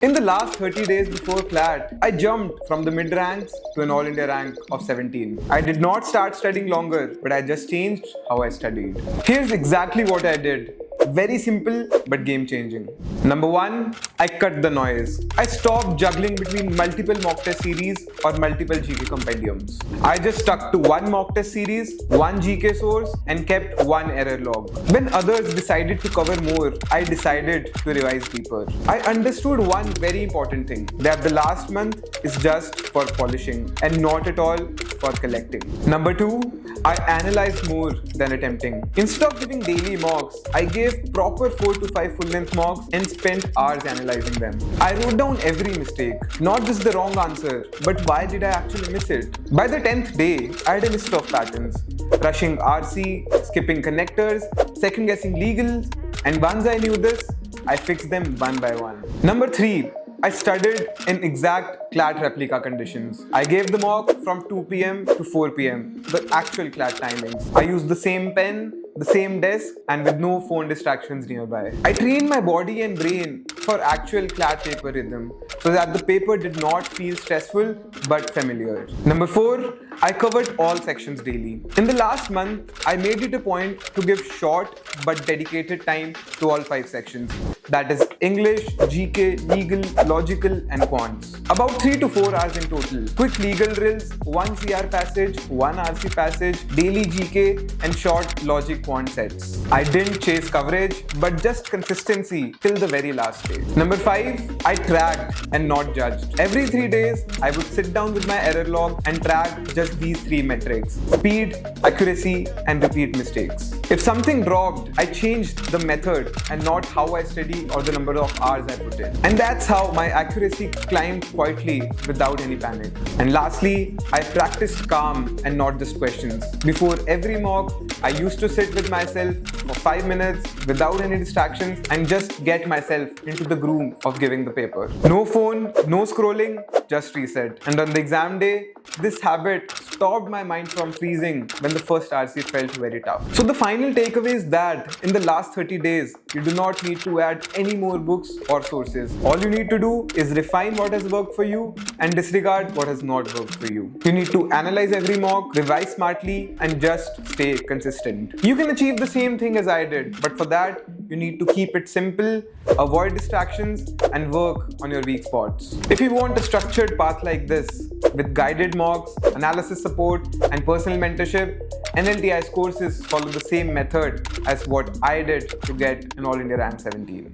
In the last 30 days before CLAT, I jumped from the mid ranks to an All India rank of 17. I did not start studying longer, but I just changed how I studied. Here's exactly what I did. Very simple but game changing. Number one, I cut the noise. I stopped juggling between multiple mock test series or multiple GK compendiums. I just stuck to one mock test series, one GK source, and kept one error log. When others decided to cover more, I decided to revise deeper. I understood one very important thing, that the last month is just for polishing and not at all for collecting. Number two, I analyzed more than attempting. Instead of giving daily mocks, I gave proper 4 to 5 full-length mocks and spent hours analyzing them. I wrote down every mistake, not just the wrong answer, but why did I actually miss it. By the 10th day, I had a list of patterns. Rushing RC, skipping connectors, second-guessing legals, and once I knew this, I fixed them one by one. Number 3. I studied in exact CLAT replica conditions. I gave the mock from 2 p.m. to 4 p.m. the actual CLAT timings. I used the same pen, the same desk, and with no phone distractions nearby. I trained my body and brain for actual CLAT paper rhythm so that the paper did not feel stressful but familiar. Number 4, I covered all sections daily. In the last month, I made it a point to give short but dedicated time to all 5 sections. That is English, GK, legal, logical, and quants. About 3 to 4 hours in total. Quick legal drills, 1 CR passage, 1 RC passage, daily GK, and short logic quant sets. I didn't chase coverage, but just consistency till the very last day. Number 5, I tracked and not judged. Every 3 days, I would sit down with my error log and track just these 3 metrics: speed, accuracy, and repeat mistakes. If something dropped, I changed the method and not how I study or the number of hours I put in. And that's how my accuracy climbed quietly without any panic. And lastly, I practiced calm and not just questions. Before every mock, I used to sit with myself for 5 minutes without any distractions and just get myself into the groove of giving the paper. No phone, no scrolling, just reset. And on the exam day, this habit stopped my mind from freezing when the first RC felt very tough. So the final takeaway is that in the last 30 days, you do not need to add any more books or sources. All you need to do is refine what has worked for you and disregard what has not worked for you. You need to analyze every mock, revise smartly, and just stay consistent. You can achieve the same thing as I did, but for that, you need to keep it simple, avoid distractions, and work on your weak spots. If you want a structured path like this, with guided mocks, analysis support, and personal mentorship, NLTI's courses follow the same method as what I did to get an All India rank 17.